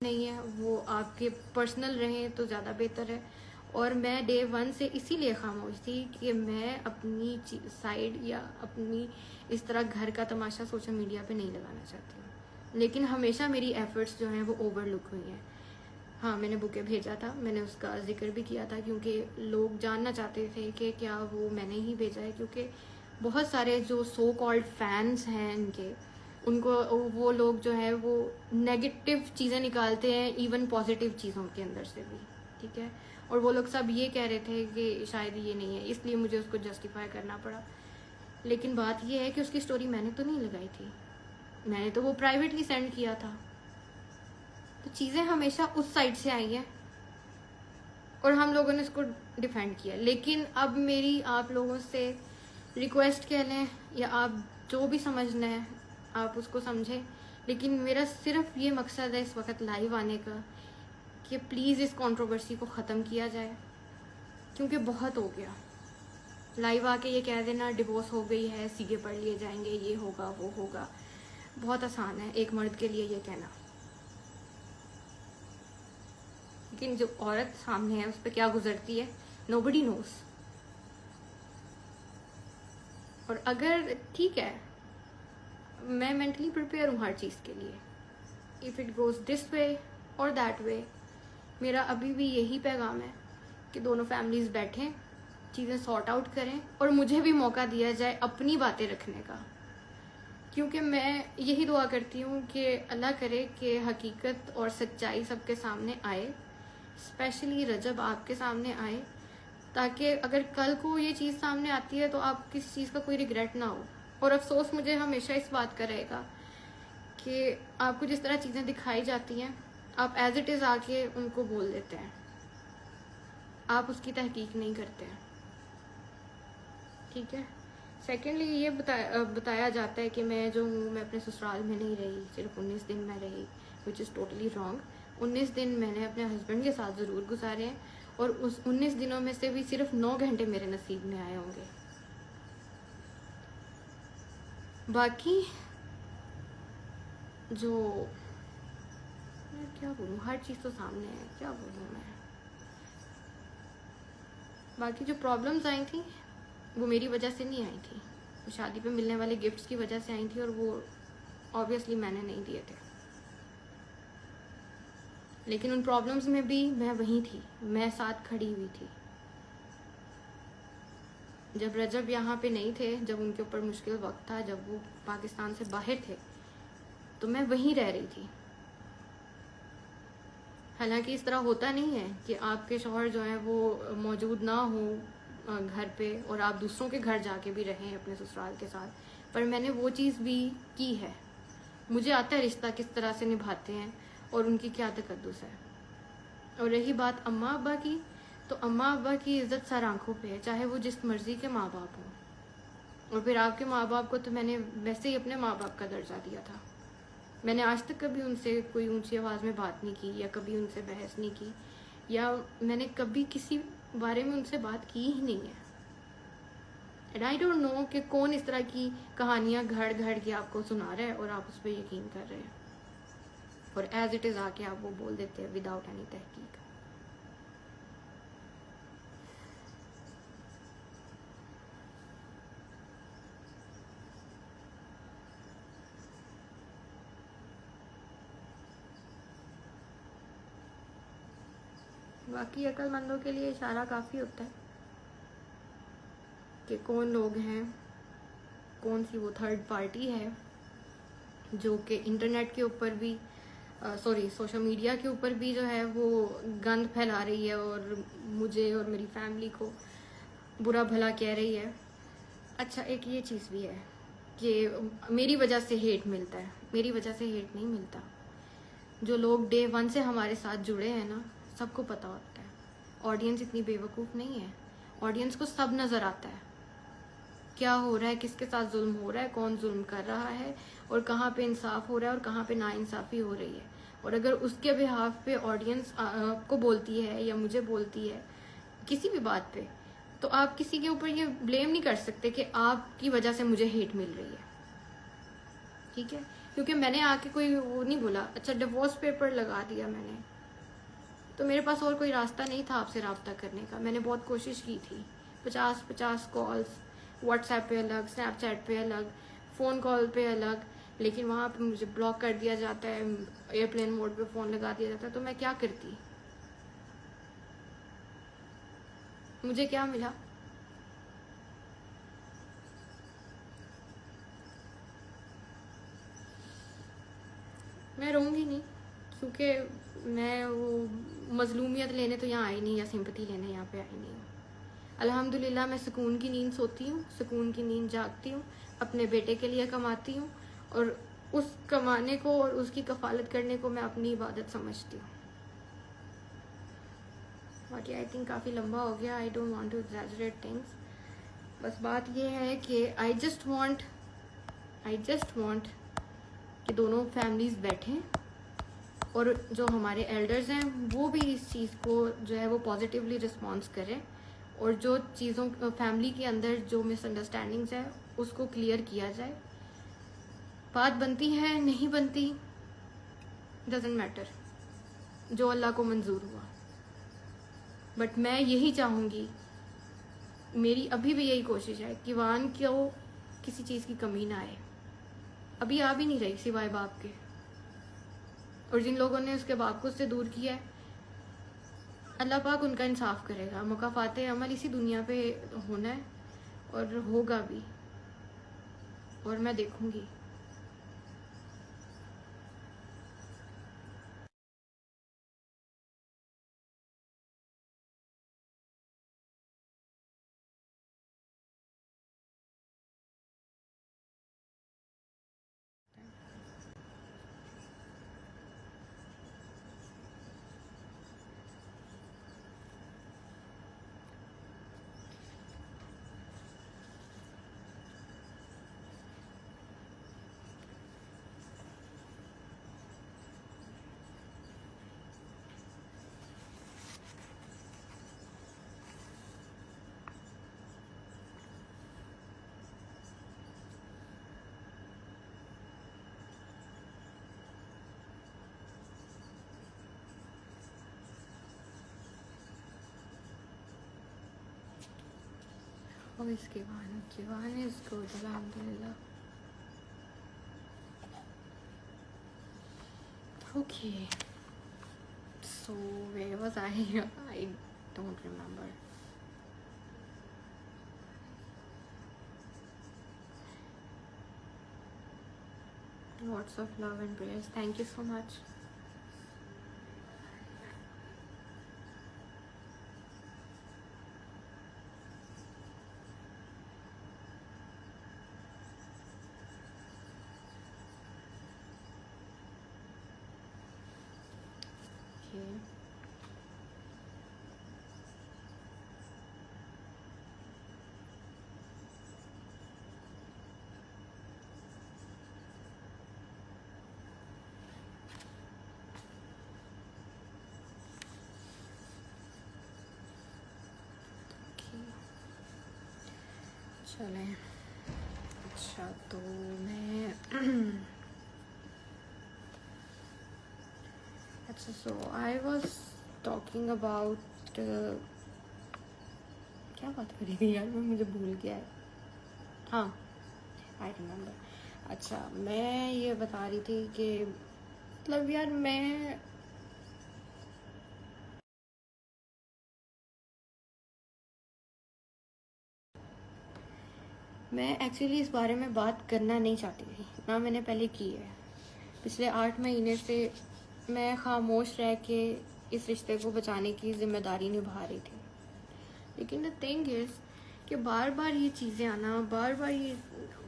नहीं है, वो आपके पर्सनल रहें तो ज़्यादा बेहतर है। और मैं डे 1 से इसीलिए खामोश थी कि मैं अपनी साइड या अपनी इस तरह घर का तमाशा सोशल मीडिया पे नहीं लगाना चाहती हूँ। लेकिन हमेशा मेरी एफर्ट्स जो हैं वो ओवरलुक हुई हैं। हाँ, मैंने बुके भेजा था, मैंने उसका जिक्र भी किया था क्योंकि लोग जानना चाहते थे कि क्या वो मैंने ही भेजा है, क्योंकि बहुत सारे जो सो कॉल्ड फैंस हैं इनके, उनको वो लोग जो है वो नेगेटिव चीज़ें निकालते हैं इवन पॉजिटिव चीज़ों के अंदर से भी, ठीक है। और वो लोग सब ये कह रहे थे कि शायद ये नहीं है, इसलिए मुझे उसको जस्टिफाई करना पड़ा। लेकिन बात ये है कि उसकी स्टोरी मैंने तो नहीं लगाई थी, मैंने तो वो प्राइवेटली सेंड किया था। तो चीज़ें हमेशा उस साइड से आई हैं और हम लोगों ने इसको डिफेंड किया। लेकिन अब मेरी आप लोगों से रिक्वेस्ट कह लें या आप जो भी समझना है आप उसको समझें, लेकिन मेरा सिर्फ ये मकसद है इस वक्त लाइव आने का कि प्लीज़ इस कंट्रोवर्सी को ख़त्म किया जाए, क्योंकि बहुत हो गया। लाइव आके ये कह देना डिवोर्स हो गई है, सीगे पढ़ लिए जाएंगे, ये होगा वो होगा, बहुत आसान है एक मर्द के लिए ये कहना। लेकिन जो औरत सामने है उस पर क्या गुजरती है नोबडी नोस। और अगर ठीक है, मैं मेंटली प्रिपेयर हूँ हर चीज़ के लिए, if it goes this way और दैट वे। मेरा अभी भी यही पैगाम है कि दोनों फैमिलीज़ बैठें, चीज़ें सॉर्ट आउट करें और मुझे भी मौका दिया जाए अपनी बातें रखने का, क्योंकि मैं यही दुआ करती हूँ कि अल्लाह करे कि हकीकत और सच्चाई सबके सामने आए, स्पेशली रजब आपके सामने आए, ताकि अगर कल को ये चीज़ सामने आती है तो आप किसी चीज़ का कोई रिग्रेट ना हो। और अफसोस मुझे हमेशा इस बात का रहेगा कि आपको जिस तरह चीज़ें दिखाई जाती हैं आप एज इट इज़ आके उनको बोल देते हैं, आप उसकी तहकीक नहीं करते हैं, ठीक है। सेकेंडली ये बताया जाता है कि मैं जो हूँ मैं अपने ससुराल में नहीं रही, सिर्फ 19 दिन मैं रही, विच इज़ टोटली रॉन्ग। 19 दिन मैंने अपने हस्बैंड के साथ ज़रूर गुजारे हैं और उस 19 दिनों में से भी सिर्फ 9 घंटे मेरे नसीब में आए होंगे। बाकी जो मैं क्या बोलूँ, हर चीज़ तो सामने है, क्या बोलूँ मैं। बाकी जो प्रॉब्लम्स आई थी वो मेरी वजह से नहीं आई थी, वो शादी पे मिलने वाले गिफ्ट्स की वजह से आई थी और वो ऑब्वियसली मैंने नहीं दिए थे। लेकिन उन प्रॉब्लम्स में भी मैं वहीं थी, मैं साथ खड़ी हुई थी। जब रजब यहाँ पे नहीं थे, जब उनके ऊपर मुश्किल वक्त था, जब वो पाकिस्तान से बाहर थे, तो मैं वहीं रह रही थी। हालांकि इस तरह होता नहीं है कि आपके शौहर जो है वो मौजूद ना हो घर पे और आप दूसरों के घर जाके भी रहें अपने ससुराल के साथ, पर मैंने वो चीज़ भी की है। मुझे आता है रिश्ता किस तरह से निभाते हैं और उनकी क्या तकद्दुस है। और रही बात अम्मा अब्बा की, तो अम्मा अब्बा की इज़्ज़त सर आंखों पे है, चाहे वो जिस मर्ज़ी के माँ बाप हों। और फिर आपके माँ बाप को तो मैंने वैसे ही अपने माँ बाप का दर्जा दिया था। मैंने आज तक कभी उनसे कोई ऊंची आवाज़ में बात नहीं की या कभी उनसे बहस नहीं की, या मैंने कभी किसी बारे में उनसे बात की ही नहीं है। एंड आई डोंट नो कि कौन इस तरह की कहानियाँ घड़ घड़ के आपको सुना रहा है और आप उस पर यकीन कर रहे हैं और एज इट इज़ आके आप वो बोल देते हैं विदाउट एनी तहकीक। बाकी अक्लमंदों के लिए इशारा काफ़ी होता है कि कौन लोग हैं, कौन सी वो थर्ड पार्टी है जो कि इंटरनेट के ऊपर भी सोशल मीडिया के ऊपर भी जो है वो गंद फैला रही है और मुझे और मेरी फैमिली को बुरा भला कह रही है। अच्छा, एक ये चीज़ भी है कि मेरी वजह से हेट मिलता है, मेरी वजह से हेट नहीं मिलता। जो लोग डे 1 से हमारे साथ जुड़े हैं ना, सबको पता होता है। ऑडियंस इतनी बेवकूफ़ नहीं है, ऑडियंस को सब नज़र आता है क्या हो रहा है, किसके साथ जुल्म हो रहा है, कौन जुल्म कर रहा है और कहाँ पे इंसाफ हो रहा है और कहाँ पे नाइंसाफ़ी हो रही है। और अगर उसके बिहाफ पे ऑडियंस को बोलती है या मुझे बोलती है किसी भी बात पे, तो आप किसी के ऊपर ये ब्लेम नहीं कर सकते कि आपकी वजह से मुझे हेट मिल रही है, ठीक है। क्योंकि मैंने आके कोई वो नहीं बोला। अच्छा, डिवोर्स पेपर लगा दिया मैंने, तो मेरे पास और कोई रास्ता नहीं था आपसे रब्ता करने का। मैंने बहुत कोशिश की थी, 50 कॉल्स, व्हाट्सएप पे अलग, स्नैपचैट पे अलग, फ़ोन कॉल पे अलग, लेकिन वहाँ पे मुझे ब्लॉक कर दिया जाता है, एयरप्लेन मोड पे फ़ोन लगा दिया जाता है। तो मैं क्या करती, मुझे क्या मिला? मैं रहूँगी नहीं, क्योंकि मैं वो मजलूमियत लेने तो यहाँ आई नहीं, या सिंपैथी लेने यहाँ पे आई नहीं हूँ। अल्हम्दुलिल्लाह मैं सुकून की नींद सोती हूँ, सुकून की नींद जागती हूँ, अपने बेटे के लिए कमाती हूँ, और उस कमाने को और उसकी कफालत करने को मैं अपनी इबादत समझती हूँ। बाकी आई थिंक काफ़ी लंबा हो गया, I don't want to exaggerate things. बस बात ये है कि आई जस्ट वांट कि दोनों फैमिलीज़ बैठें, और जो हमारे एल्डर्स हैं वो भी इस चीज़ को जो है वो पॉजिटिवली रिस्पॉन्स करें, और जो चीज़ों फैमिली के अंदर जो मिसअंडरस्टैंडिंग्स है उसको क्लियर किया जाए। बात बनती है नहीं बनती, डजेंट मैटर, जो अल्लाह को मंजूर हुआ। बट मैं यही चाहूँगी, मेरी अभी भी यही कोशिश है कि वान को किसी चीज़ की कमी ना आए। अभी आ भी नहीं रही सिवाय बाप के, और जिन लोगों ने उसके बाप को उससे दूर किया है, अल्लाह पाक उनका इंसाफ करेगा। मुकाफ़ाते अमल इसी दुनिया पे होना है, और होगा भी, और मैं देखूंगी। और इसके Kivan is good, alhamdulillah. Okay, so where was I? I don't remember. Lots of love and prayers. Thank you so much. Okay. चलें। अच्छा, तो मैं अच्छा, सो आई वॉज टॉकिंग अबाउट क्या बात करी थी यार, मैं मुझे भूल गया है। हाँ, आई रिमेम्बर। अच्छा, मैं ये बता रही थी कि मतलब यार मैं एक्चुअली इस बारे में बात करना नहीं चाहती थी, ना मैंने पहले की है। पिछले 8 महीने से मैं खामोश रह के इस रिश्ते को बचाने की जिम्मेदारी निभा रही थी। लेकिन द थिंग इज़ कि बार बार ये चीज़ें आना, बार बार ये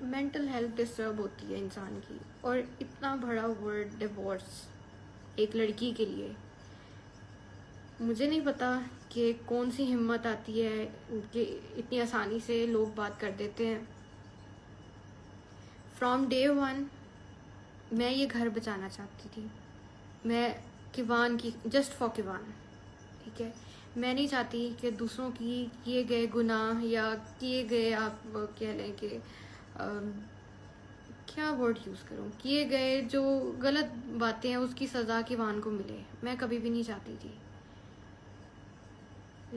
मेंटल हेल्थ डिस्टर्ब होती है इंसान की, और इतना बड़ा वर्ड डिवोर्स एक लड़की के लिए, मुझे नहीं पता कि कौन सी हिम्मत आती है कि इतनी आसानी से लोग बात कर देते हैं। फ्रॉम डे वन मैं ये घर बचाना चाहती थी, मैं किवान की, जस्ट फॉर किवान, ठीक है। मैं नहीं चाहती कि दूसरों की किए गए गुनाह या किए गए, आप कह लें कि क्या क्या वर्ड यूज़ करूँ, किए गए जो गलत बातें हैं उसकी सज़ा किवान को मिले, मैं कभी भी नहीं चाहती थी।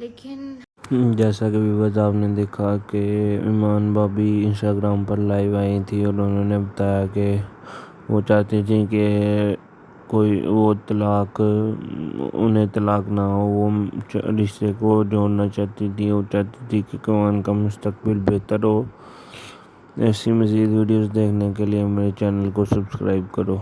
लेकिन जैसा कि विवाद आपने देखा कि ईमान भाभी इंस्टाग्राम पर लाइव आई थी और उन्होंने बताया कि वो चाहती थी कि कोई वो तलाक उन्हें तलाक ना हो, वो रिश्ते को जोड़ना चाहती थी। वो चाहती थी कि किवान का मुस्तकबिल बेहतर हो। ऐसी मज़ीद वीडियोस देखने के लिए मेरे चैनल को सब्सक्राइब करो।